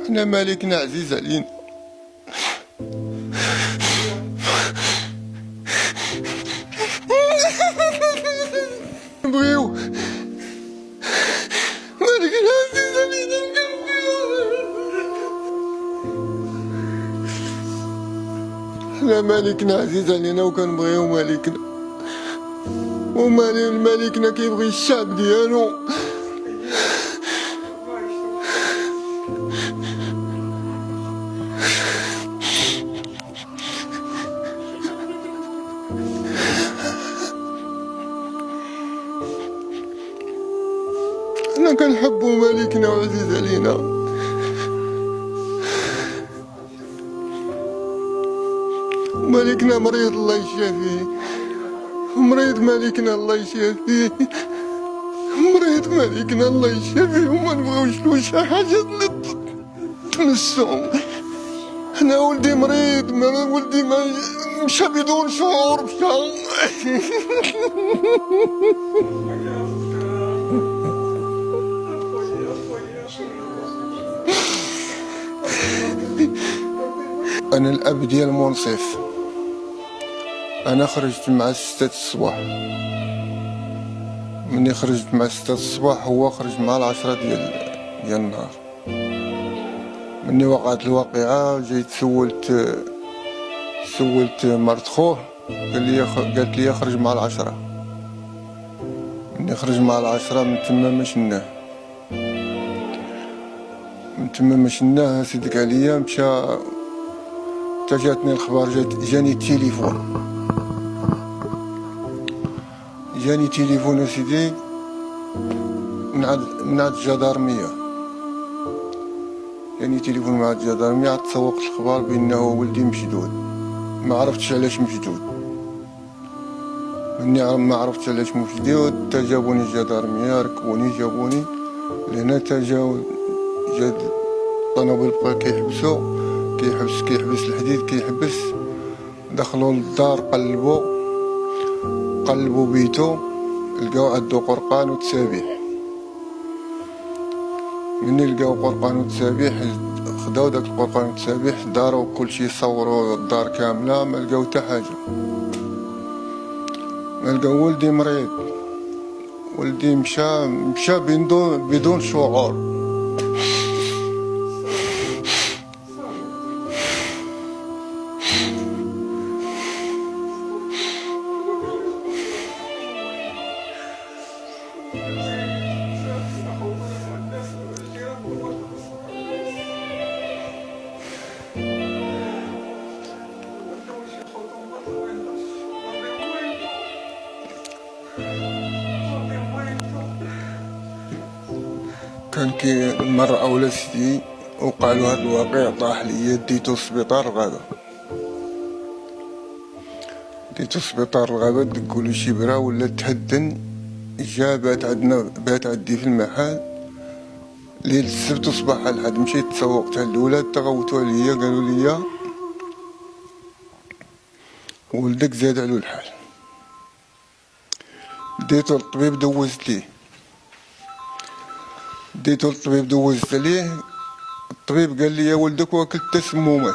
حنا مالكنا عزيز علينا. نبغيو مالكنا عزيز علينا. حنا مالكنا عزيز علينا وكنبغيو مالكنا، ومالكنا كيبغي الشعب ديالو. حنا كنحبو مالكنا وعزيز علينا. مالكنا مريض الله يشافيه، مريض مالكنا الله يشافيه، مريض مالكنا الله يشافيه، وما نبغيوش له شي حاجة تمسهم. أنا ولدي مريض، ولدي مشى بدون شعور مشى. أنا الأب ديال منصف، أنا خرجت مع 6 الصباح. مني خرجت مع 6 الصباح هو خرج مع 10 ديال النهار. مني وقعت الواقعة جيت سولت مرت خوه قالت لي خرج مع 10. مني خرج مع 10 من تما ما شناه سيدك عليا مشى. تا جاتني الخبر، جاني تليفون اسيدي من عند الجدارمية. جاني تليفون من عند الجدارمية، عاد تسوقت الخبر بانه ولدي مشدود. ما عرفتش علاش مشدود، مني ما عرفتش علاش مشدود. تا جابوني الجدارمية، ركبوني جابوني لهنا. تا جا الطنوبل بقا كيحبس الحديد كيحبس. دخلوا للدار قلبوا بيتو، لقاو عندو قرقان وتسابيح. مني لقاو قرقان وتسابيح خداو داك القرقان والتسابيح داروا كلشي، صوروا الدار كاملة، ما لقاو حتى حاجة. ما لقاو. ولدي مريض، ولدي مشى بدون شعور. كان مرة أولى سيدي وقع له هاد الواقع، طاح ليا، ديتو لسبيطار الغابة. دقولو شبرة ولا تهدن. جا بات عندي في المحل ليلة السبت وصباح الأحد. مشيت تسوقت على الولاد، تغوتو عليا قالوا لي ولدك زاد علو الحال. ديتو للطبيب دوزت عليه. الطبيب قال لي ولدك واكل تسمومات.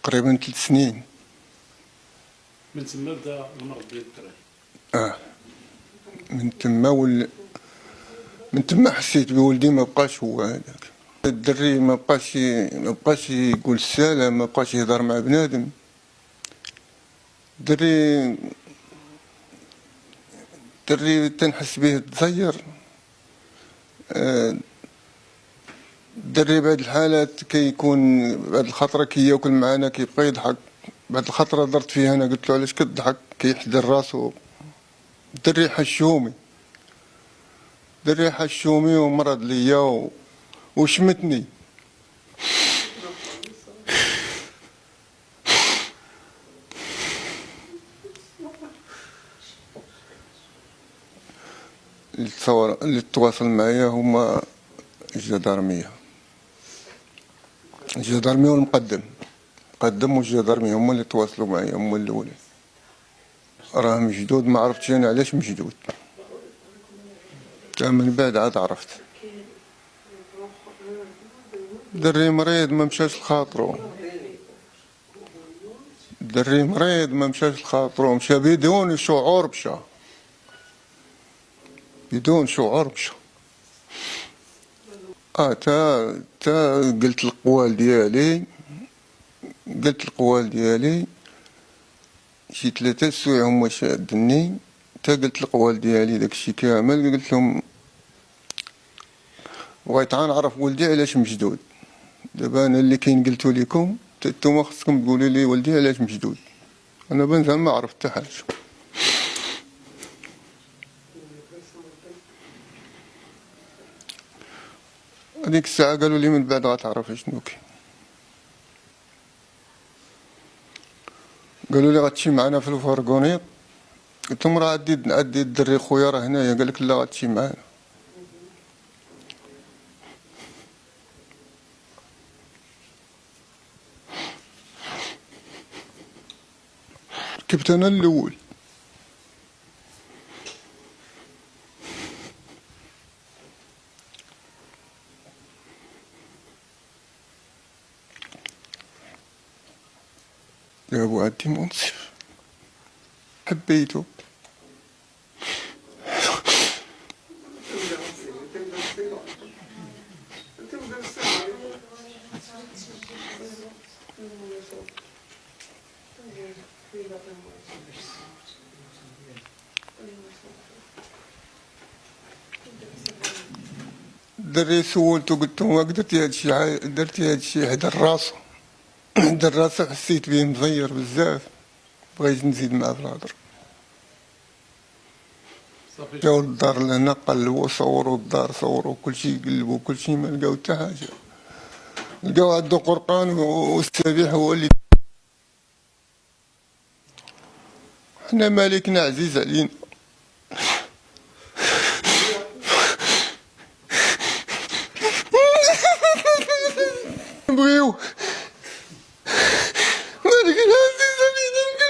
تقريبا 3 سنين. من تما بدا المرض ديال الدراري. من تما حسيت بولدي ما بقاش هو هذاك الدري. ما بقاش يقول السلام، ما بقاش يهضر مع بنادم. دري تنحس به تزير. دري بعد الحالات كيكون بعد الخطره كياكل معانا كيبقى يضحك. بعد الخطره درت فيه انا قلت له علاش كتضحك، كيحضر راسو. دري حشومي ومرض ليا وشمتني. اللي تواصل معايا هما الجدارمية والمقدم. قدم والجدرمي هما اللي تواصلوا معايا، هما الاولين. راه مشدود، ما عرفتش انا علاش مشدود، تا من بعد عاد عرفت. دري مريض ما مشاش لخاطرو، دري مريض ما مشاش لخاطرو، مشى بدون شعور، مشى بدون شعور مشى. تا قلت القوال ديالي، قلت القوال ديالي شي 3 سوايع هما شادني، تا قلت القوال ديالي داكشي كامل، قلت لهم بغيت نعرف ولدي علاش مشدود. دابا انا اللي كاين قلتو لكم، نتوما خصكم تقولوا لي ولدي علاش مشدود، انا بنزل ما عرفت حتى حاجه. هذيك الساعه قالوا لي من بعد غتعرف شنو كاين، قالوا لي غتمشي معنا في الفرقونيط، قلت لهم راه عندي الدري خويا راه هنايا، قال لك لا غتمشي معنا. ركبت انا الاول، يا ابو عدي منصف حبيته. دري سولته قلت له ما درتي هادشي، درتي هادشي حدا الراسو، حدا الراسو حسيت بيه مزير بزاف، بغيت نزيد معاه في الهضره. جاو للدار لهنا قلبوا صوروا الدار، صوروا كلشي، قلبوا كلشي، ما لقاو حتى حاجه. لقاو عندو قرقان والسبيح هو اللي. حنا مالكنا عزيز علينا، نبغيو مالكنا عزيز علينا،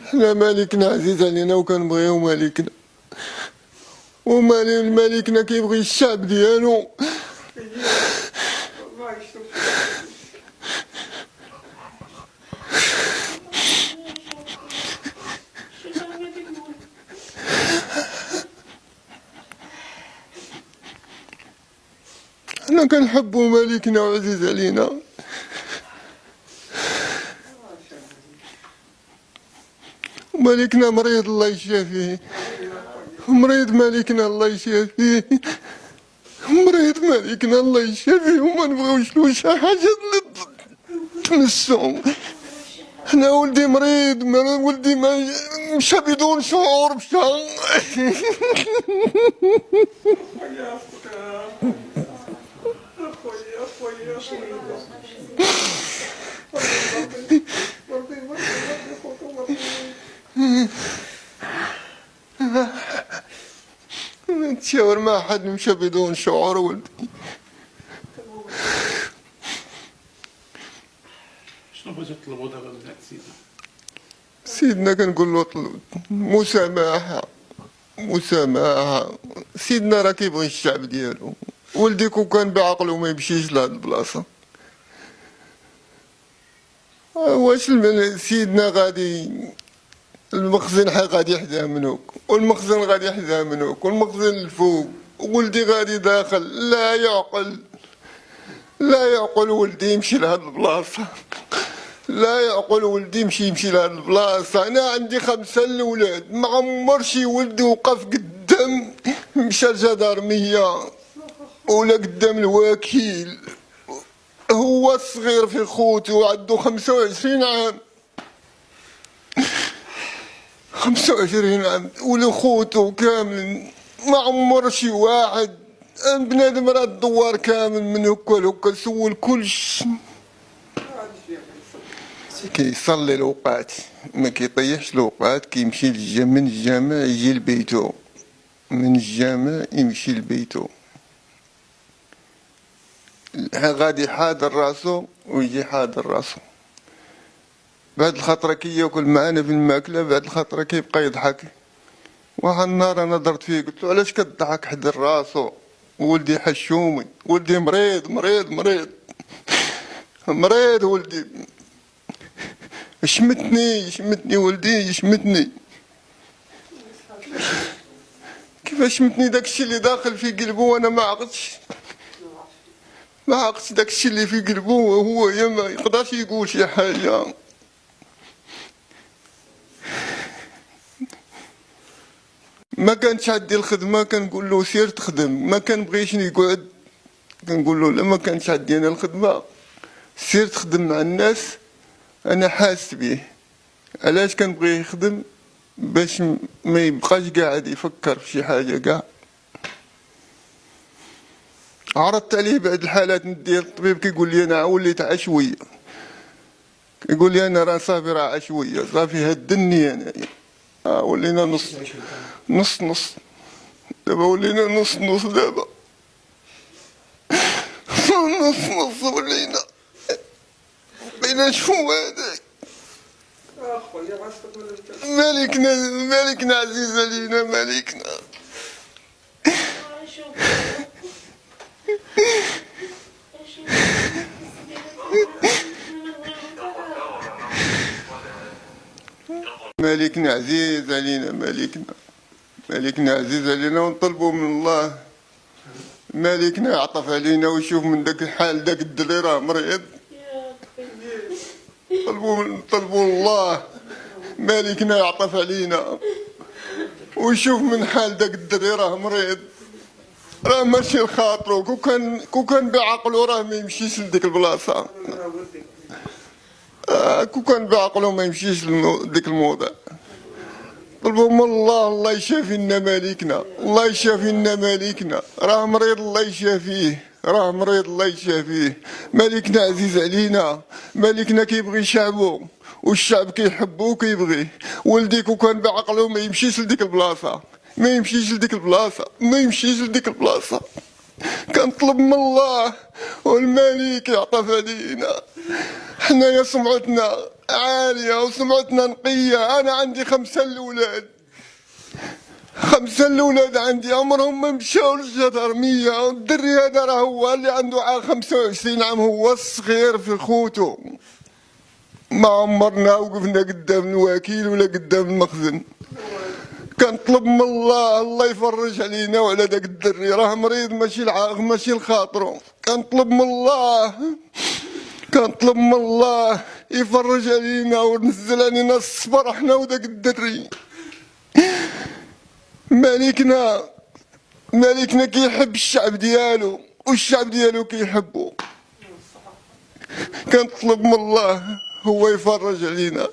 حنا مالكنا عزيز علينا وكنبغيو مالكنا، ومالكنا كيبغي الشعب ديالو. حنا كنحبو مالكنا وعزيز علينا، مالكنا مريض الله يشافيه، مريض مالكنا الله يشافيه، مريض مالكنا الله يشافيه، وما نبغيوش له شي حاجه تمسو. انا ولدي مريض، ولدي ما مشى بدون شعور، مشى. نتشاور مع حد مشى بدون شعور ولدي. شنو بغيتو تطلبوا دابا من هاد سيدنا؟ سيدنا كنقول له اطلب مسامحة، مسامحة. سيدنا راه كيبغي الشعب ديالو، ولدي كون كان بعقلو ما يمشيش لهاد البلاصة. واش سيدنا غادي المخزن غادي يحدا منوك، والمخزن غادي يحدا منوك، والمخزن الفوق، ولدي غادي داخل. لا يعقل، لا يعقل ولدي يمشي لهاد البلاصة، لا يعقل ولدي يمشي لهاد البلاصة. أنا عندي 5 الأولاد، ما عمر شي ولد وقف قدام مشى الجدارمية ولا قدام الوكيل. هو الصغير في خوتو عنده 25 عام، 25 عام، ولا خوتو كامل ما عمر شي واحد بنادم راه الدوار كامل من هكا لهكا سول كلش. كيصلي الأوقات ما كيطيحش الأوقات، كيمشي من الجامع يجي لبيتو، من الجامع يمشي لبيتو، غادي حاضر راسو ويجي حاضر راسو. بعد الخطرة كياكل معانا في الماكلة، بعد الخطرة كيبقى يضحك. واحد النهار انا درت فيه قلت له علاش كضحك حدر راسو، ولدي حشومي، ولدي مريض مريض مريض مريض ولدي، شمتني ولدي شمتني. كيفاش شمتني؟ داكشي اللي داخل في قلبه وانا ما عقدتش داكشي اللي في قلبه، وهو ما يقدرش يقول شي حاجه. ما كانتش عندي الخدمه كنقول له سير تخدم، ما كنبغيش يقعد كنقول له لا، ما كانتش عندي انا الخدمه سير تخدم مع الناس. انا حاس بيه، علاش كنبغي يخدم؟ باش ما يبقاش قاعد يفكر في شي حاجه كاع. عرضت عليه بعض الحالات نديه للطبيب، كيقول لي انا وليت عشويه، كيقول لي انا راه صافي راه عشويه صافي هدني انايا. ولينا نص دابا، ولينا نص دابا نص ولينا شو هذا. مالكنا عزيزة لينا، مالكنا مالكنا عزيزة لينا، مالكنا عزيزة لينا، ونطلبوا من الله مالكنا يعطف علينا ويشوف من داك الحال داك الدري راه مريض. طلبوا الله مالكنا يعطف علينا ويشوف من حال داك الدري راه مريض، راه ماشي لخاطرو، كون كان بعقلو راه ما يمشيش لديك البلاصه، كون كان بعقلو ما يمشيش لديك الموضع. طلبوا من الله، الله يشافي لنا مالكنا، الله يشافي لنا مالكنا، راه مريض الله يشافيه، راه مريض الله يشافيه. مالكنا عزيز علينا، مالكنا كيبغي شعبو والشعب كيحبو وكيبغيه. ولدي كون كان بعقلو ما يمشيش لديك البلاصه، ما يمشيش لديك البلاصه. كنطلب من الله والملك يعطف علينا. حنايا سمعتنا عاليه وسمعتنا نقيه. انا عندي 5 الأولاد، 5 الأولاد عندي عمرهم ما مشاو للجدرميه، والدري هذا راه هو اللي عنده 25 عام، هو الصغير في خوتو. ما عمرنا وقفنا قدام الوكيل ولا قدام المخزن. كنطلب من الله، الله يفرج علينا وعلى داك الدري، راه مريض ماشي لخاطرو. كنطلب من الله يفرج علينا ونزل علينا الصبر حنا وداك الدري. مالكنا كيحب الشعب ديالو والشعب ديالو كيحبو. كنطلب من الله هو يفرج علينا.